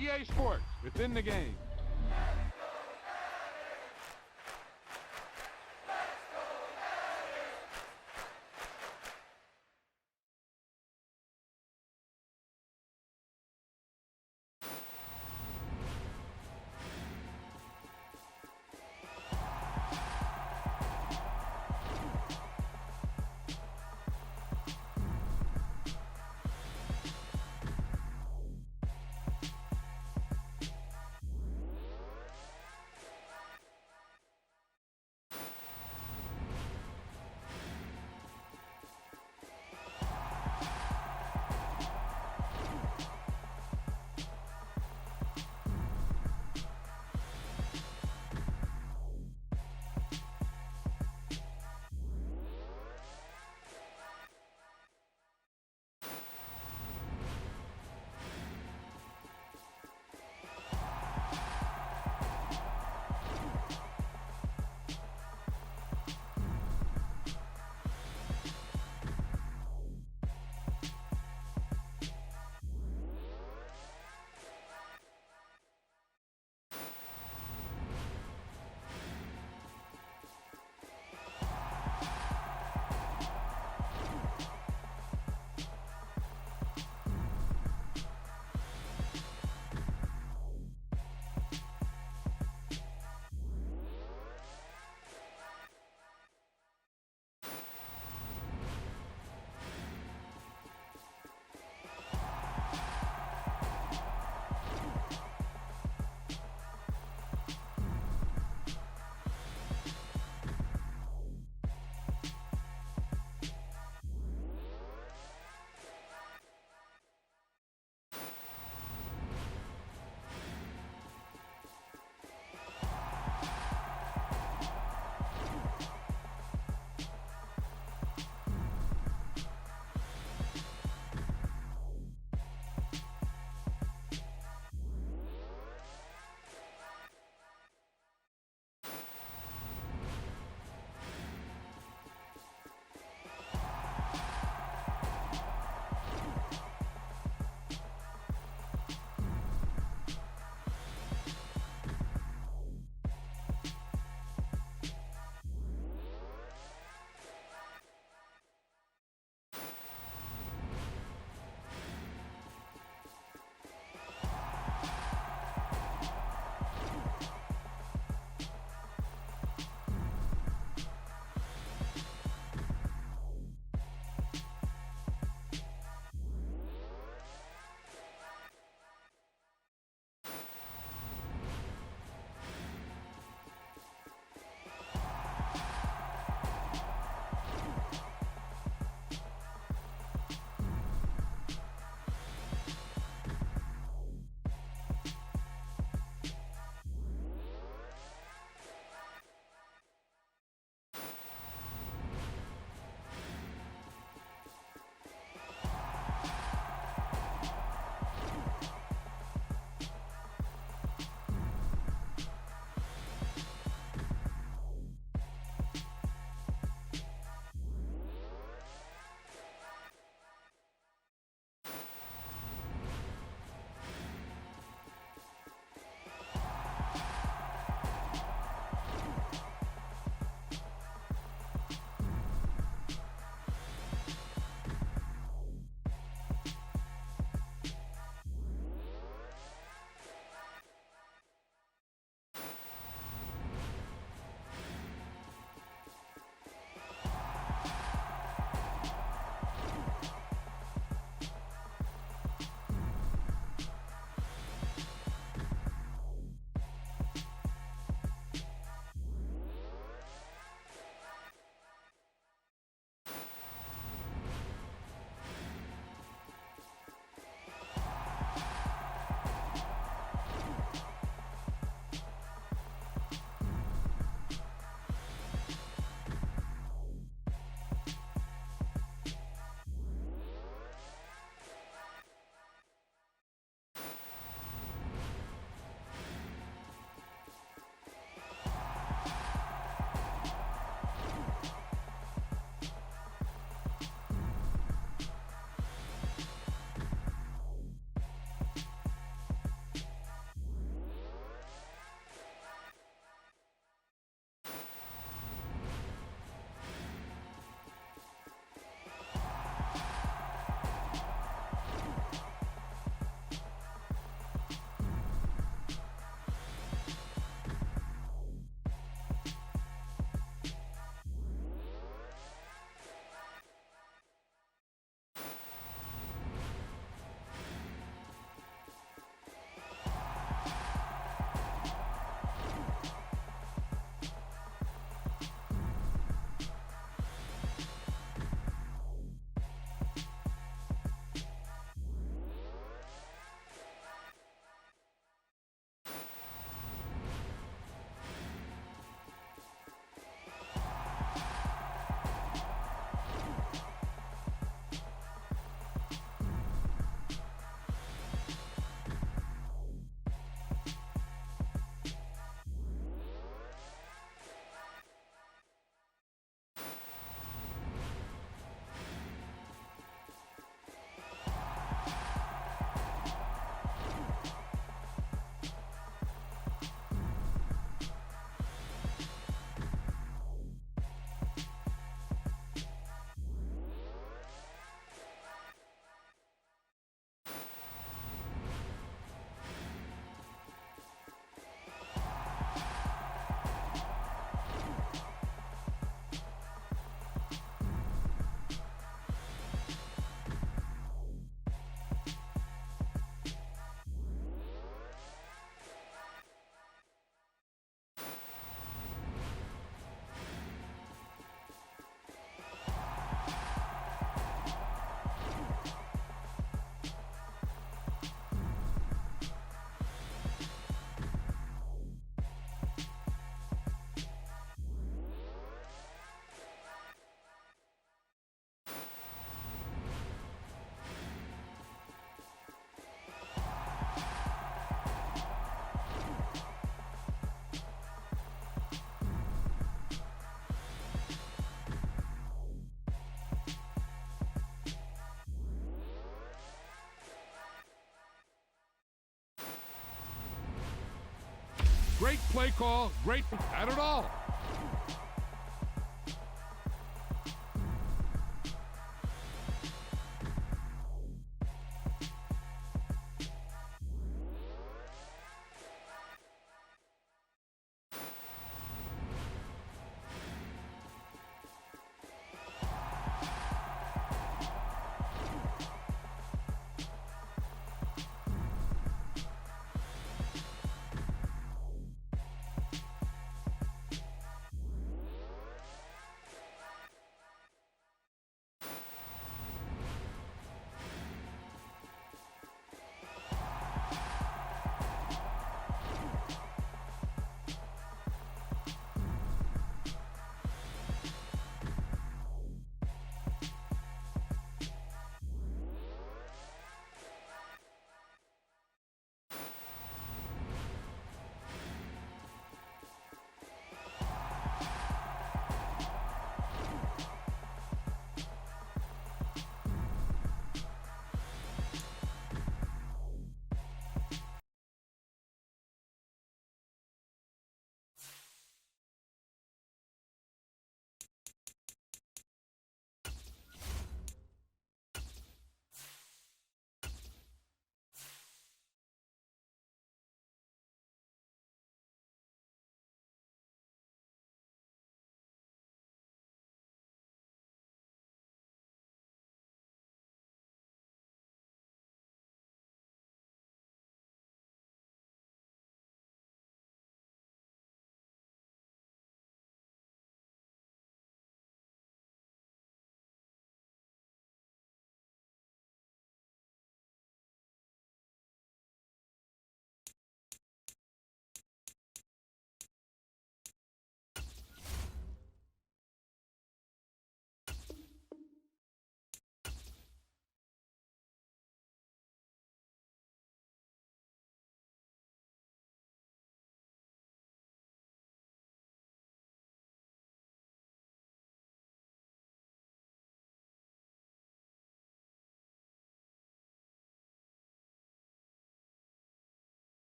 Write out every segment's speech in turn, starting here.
EA Sports, within the game. Great play call. Great. Had it all.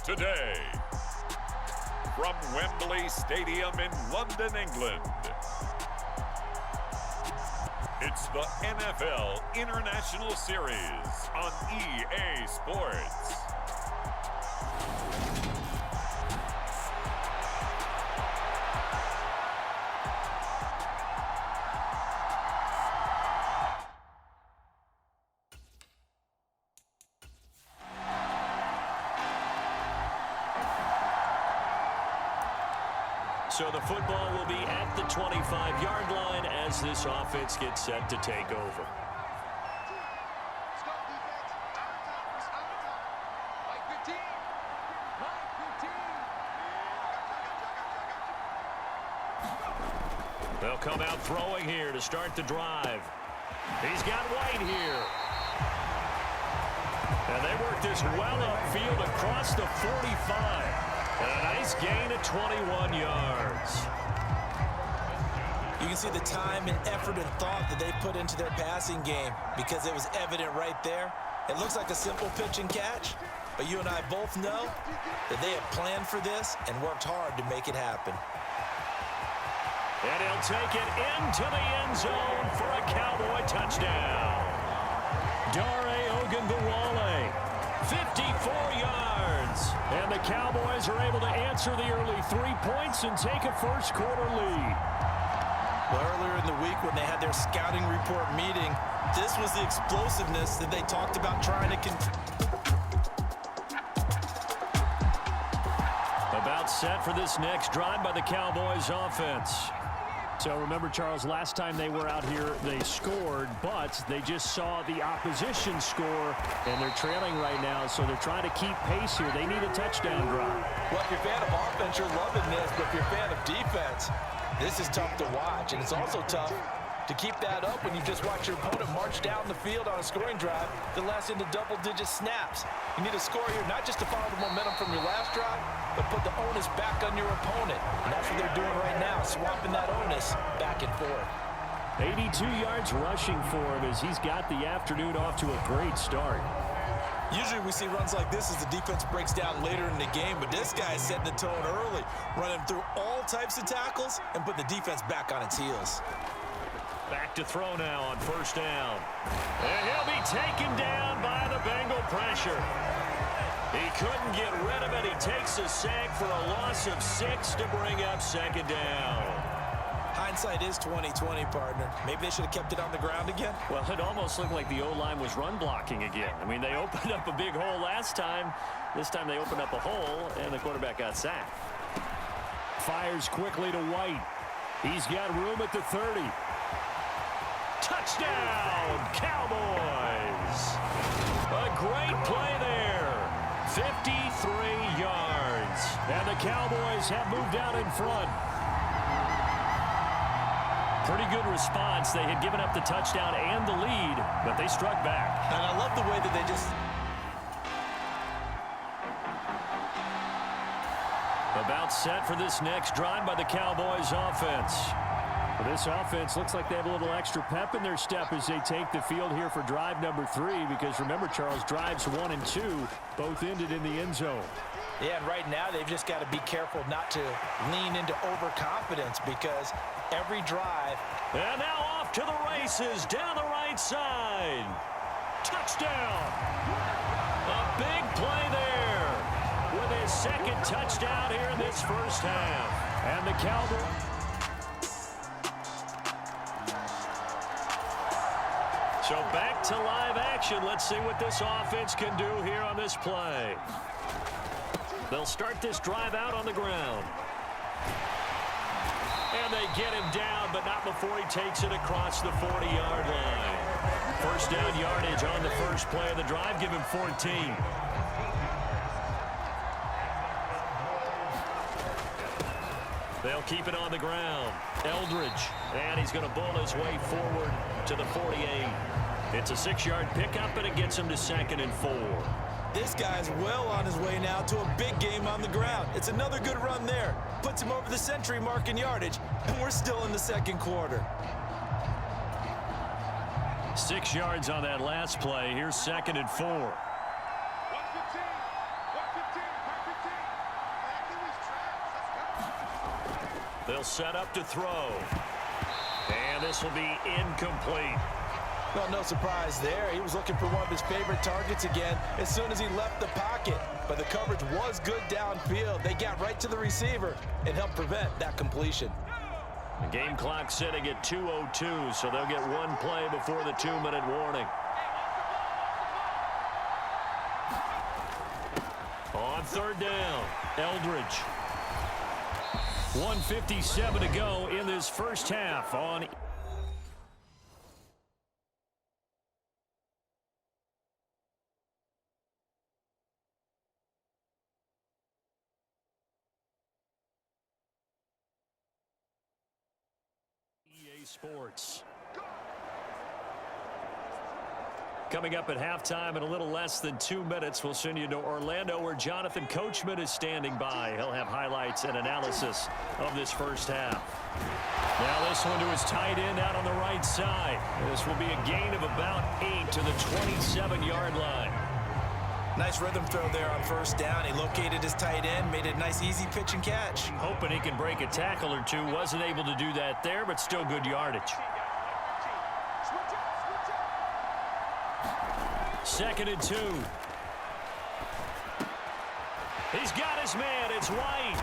today. From Wembley Stadium in London, England, it's the NFL International Series on EA Sports. So the football will be at the 25-yard line as this offense gets set to take over. They'll come out throwing here to start the drive. He's got White here. And they work this well upfield across the 45. And a nice gain of 21 yards. You can see the time and effort and thought that they put into their passing game because it was evident right there. It looks like a simple pitch and catch, but you and I both know that they have planned for this and worked hard to make it happen. And he'll take it into the end zone for a Cowboy touchdown. Dare Ogunbowale, 54 yards. And the Cowboys are able to answer the early 3 points and take a first-quarter lead. Well, earlier in the week when they had their scouting report meeting, this was the explosiveness that they talked about trying to About set for this next drive by the Cowboys offense. So remember, Charles, last time they were out here, they scored, but they just saw the opposition score, and they're trailing right now, so they're trying to keep pace here. They need a touchdown drive. Well, if you're a fan of offense, you're loving this, but if you're a fan of defense, this is tough to watch, and it's also tough to keep that up when you just watch your opponent march down the field on a scoring drive that lasts into double-digit snaps. You need a score here, not just to follow the momentum from your last drive, but put the onus back on your opponent. And that's what they're doing right now, swapping that onus back and forth. 82 yards rushing for him as he's got the afternoon off to a great start. Usually we see runs like this as the defense breaks down later in the game, but this guy is setting the tone early, running through all types of tackles and putting the defense back on its heels. Back to throw now on first down. And he'll be taken down by the Bengal pressure. He couldn't get rid of it. He takes a sack for a loss of 6 to bring up second down. Hindsight is 20/20, partner. Maybe they should have kept it on the ground again. Well, it almost looked like the O-line was run blocking again. I mean, they opened up a big hole last time. This time they opened up a hole, and the quarterback got sacked. Fires quickly to White. He's got room at the 30. Touchdown, Cowboys! A great play there. 53 yards. And the Cowboys have moved out in front. Pretty good response. They had given up the touchdown and the lead, but they struck back. And I love the way that they just... About set for this next drive by the Cowboys offense. Well, this offense looks like they have a little extra pep in their step as they take the field here for drive number 3, because remember, Charles, drives 1 and 2 both ended in the end zone. Yeah, and right now they've just got to be careful not to lean into overconfidence, because every drive... And now off to the races down the right side. Touchdown! A big play there with his second touchdown here in this first half. And the Cowboys... So back to live action. Let's see what this offense can do here on this play. They'll start this drive out on the ground. And they get him down, but not before he takes it across the 40-yard line. First down yardage on the first play of the drive. Give him 14. They'll keep it on the ground. Eldridge, and he's going to bull his way forward to the 48. It's a 6-yard pickup, and it gets him to 2nd and 4. This guy's well on his way now to a big game on the ground. It's another good run there. Puts him over the century mark in yardage, and we're still in the second quarter. 6 yards on that last play. Here's 2nd and 4. They'll set up to throw. And this will be incomplete. Well, no surprise there. He was looking for one of his favorite targets again as soon as he left the pocket. But the coverage was good downfield. They got right to the receiver and helped prevent that completion. The game clock sitting at 2:02, so they'll get one play before the 2-minute warning. On third down, Eldridge. 1:57 to go in this first half on EA Sports. Coming up at halftime in a little less than 2 minutes, we'll send you to Orlando where Jonathan Coachman is standing by. He'll have highlights and analysis of this first half. Now this one to his tight end out on the right side. This will be a gain of about 8 to the 27-yard line. Nice rhythm throw there on first down. He located his tight end, made a nice easy pitch and catch. Hoping he can break a tackle or two. Wasn't able to do that there, but still good yardage. 2nd and 2. He's got his man. It's White.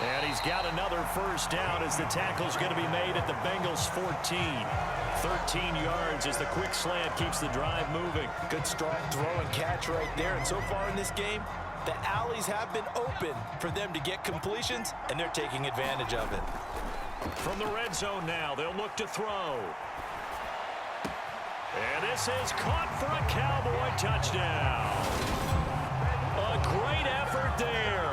And he's got another first down as the tackle's going to be made at the Bengals 14. 13 yards as the quick slant keeps the drive moving. Good strong throw and catch right there. And so far in this game, the alleys have been open for them to get completions, and they're taking advantage of it. From the red zone now, they'll look to throw. And this is caught for a Cowboy touchdown. A great effort there.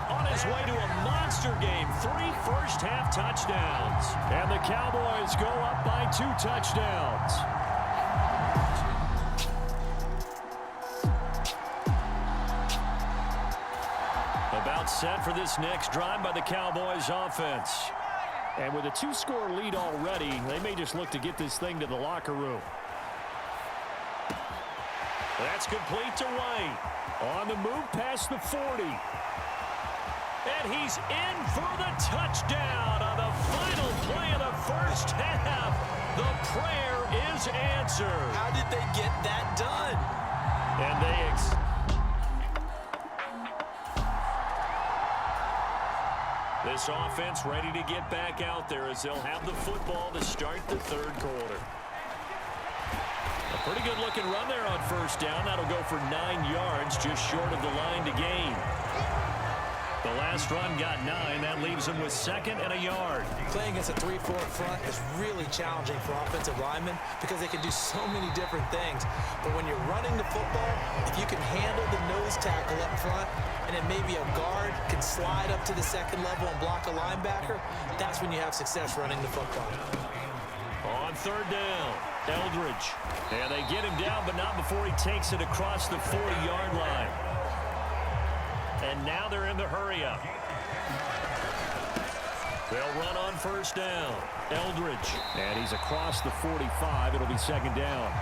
On his way to a monster game, 3 first-half touchdowns. And the Cowboys go up by 2 touchdowns. About set for this next drive by the Cowboys offense. And with a 2-score lead already, they may just look to get this thing to the locker room. That's complete to White. On the move past the 40. And he's in for the touchdown on the final play of the first half. The prayer is answered. How did they get that done? And this offense ready to get back out there as they'll have the football to start the 3rd quarter. A pretty good looking run there on first down. That'll go for 9 yards, just short of the line to gain. The last run got 9. That leaves him with 2nd and a yard. Playing against a 3-4 front is really challenging for offensive linemen because they can do so many different things. But when you're running the football, if you can handle the nose tackle up front, and then maybe a guard can slide up to the 2nd level and block a linebacker, that's when you have success running the football. On third down, Eldridge. And they get him down, but not before he takes it across the 40-yard line. And now they're in the hurry-up. They'll run on first down. Eldridge. And he's across the 45. It'll be 2nd down.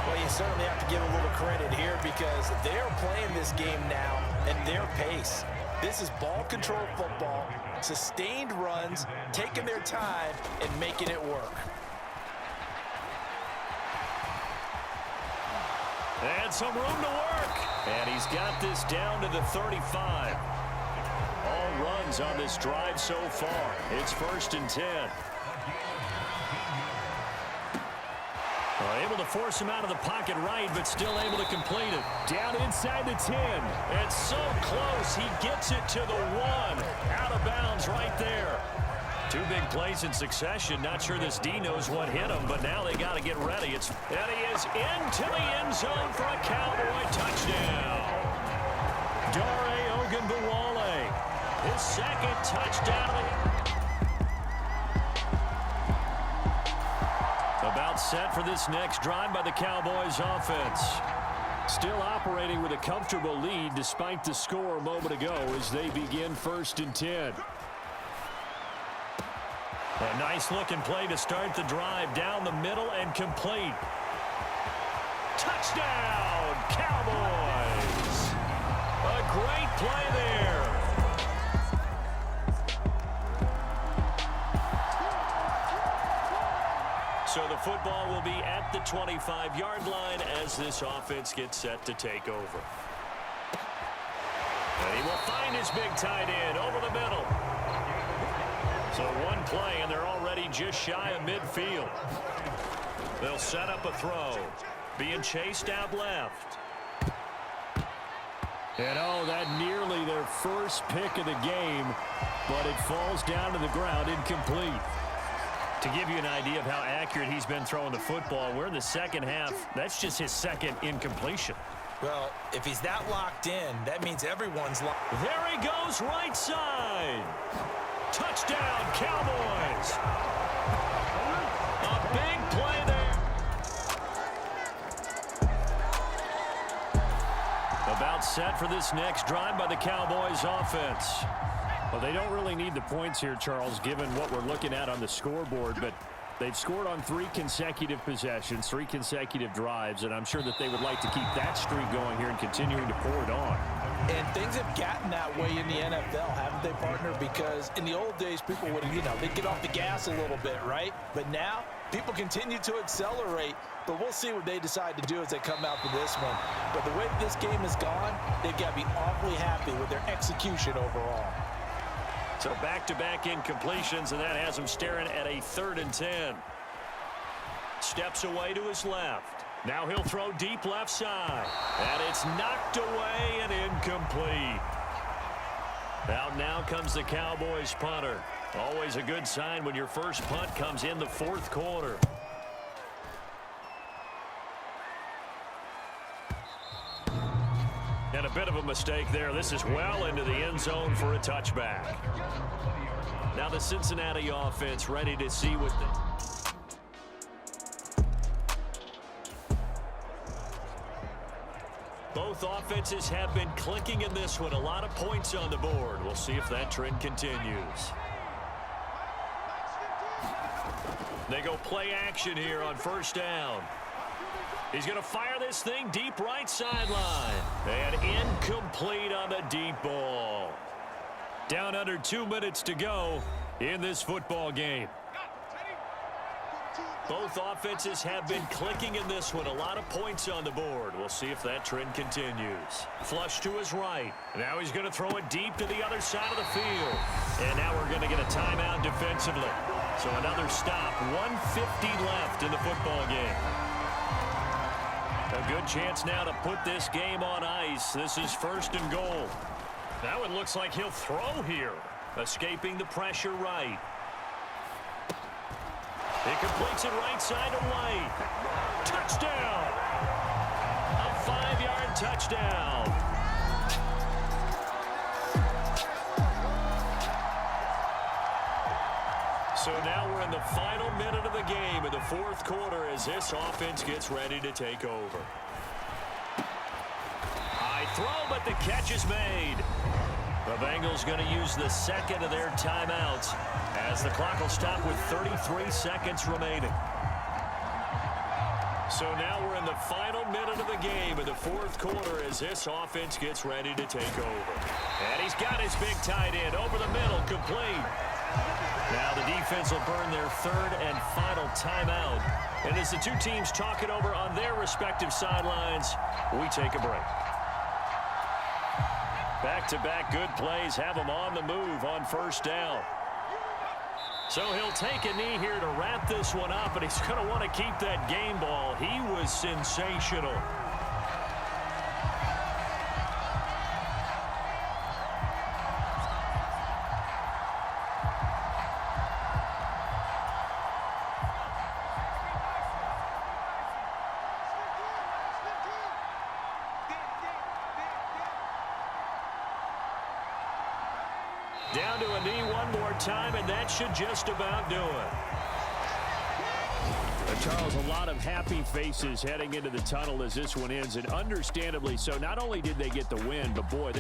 Well, you certainly have to give a little credit here because they're playing this game now at their pace. This is ball control football, sustained runs, taking their time, and making it work. And some room to work. And he's got this down to the 35. All runs on this drive so far. It's 1st and 10. Able to force him out of the pocket right, but still able to complete it. Down inside the 10. It's so close. He gets it to the 1. Out of bounds right there. 2 big plays in succession. Not sure this D knows what hit him, but now they got to get ready. And he is into the end zone for a Cowboy touchdown. Dare Ogunbowale, his 2nd touchdown. About set for this next drive by the Cowboys offense. Still operating with a comfortable lead despite the score a moment ago as they begin 1st and 10. A nice looking play to start the drive down the middle and complete. Touchdown, Cowboys! A great play there. football will be at the 25-yard line as this offense gets set to take over. And he will find his big tight end over the middle. So one play, and they're already just shy of midfield. They'll set up a throw. Being chased out left. And oh, that nearly their first pick of the game, but it falls down to the ground incomplete. To give you an idea of how accurate he's been throwing the football, we're in the second half. That's just his second incompletion. Well, if he's that locked in, that means everyone's locked. There he goes, right side. Touchdown, Cowboys. A big play there. About set for this next drive by the Cowboys offense. Well, they don't really need the points here, Charles, given what we're looking at on the scoreboard, but they've scored on 3 consecutive possessions, 3 consecutive drives, and I'm sure that they would like to keep that streak going here and continuing to pour it on. And things have gotten that way in the NFL, haven't they, partner? Because in the old days, people would, they'd get off the gas a little bit, right? But now, people continue to accelerate, but we'll see what they decide to do as they come out for this one. But the way this game has gone, they've got to be awfully happy with their execution overall. So back-to-back incompletions, and that has him staring at a 3rd and 10. Steps away to his left. Now he'll throw deep left side. And it's knocked away and incomplete. Out now comes the Cowboys punter. Always a good sign when your first punt comes in the 4th quarter. And a bit of a mistake there. This is well into the end zone for a touchback. Now the Cincinnati offense ready to see what both offenses have been clicking in this one. A lot of points on the board. We'll see if that trend continues. They go play action here on 1st down. He's going to fire this thing deep right sideline. And incomplete on the deep ball. Down under 2 minutes to go in this football game. Both offenses have been clicking in this one. A lot of points on the board. We'll see if that trend continues. Flush to his right. Now he's going to throw it deep to the other side of the field. And now we're going to get a timeout defensively. So another stop. 1:50 left in the football game. A good chance now to put this game on ice. This is 1st and goal. Now it looks like he'll throw here. Escaping the pressure right. He completes it right side to White. Touchdown! A 5-yard touchdown. So now we're in the final minute of the game in the 4th quarter as this offense gets ready to take over. High throw, but the catch is made. The Bengals going to use the 2nd of their timeouts as the clock will stop with 33 seconds remaining. So now we're in the final minute of the game in the 4th quarter as this offense gets ready to take over. And he's got his big tight end over the middle, complete. Now the defense will burn their 3rd and final timeout. And as the two teams talk it over on their respective sidelines, we take a break. Back-to-back good plays have him on the move on 1st down. So he'll take a knee here to wrap this one up, and he's going to want to keep that game ball. He was sensational. Down to a knee one more time, and that should just about do it. Charles, a lot of happy faces heading into the tunnel as this one ends, and understandably so. Not only did they get the win, but boy,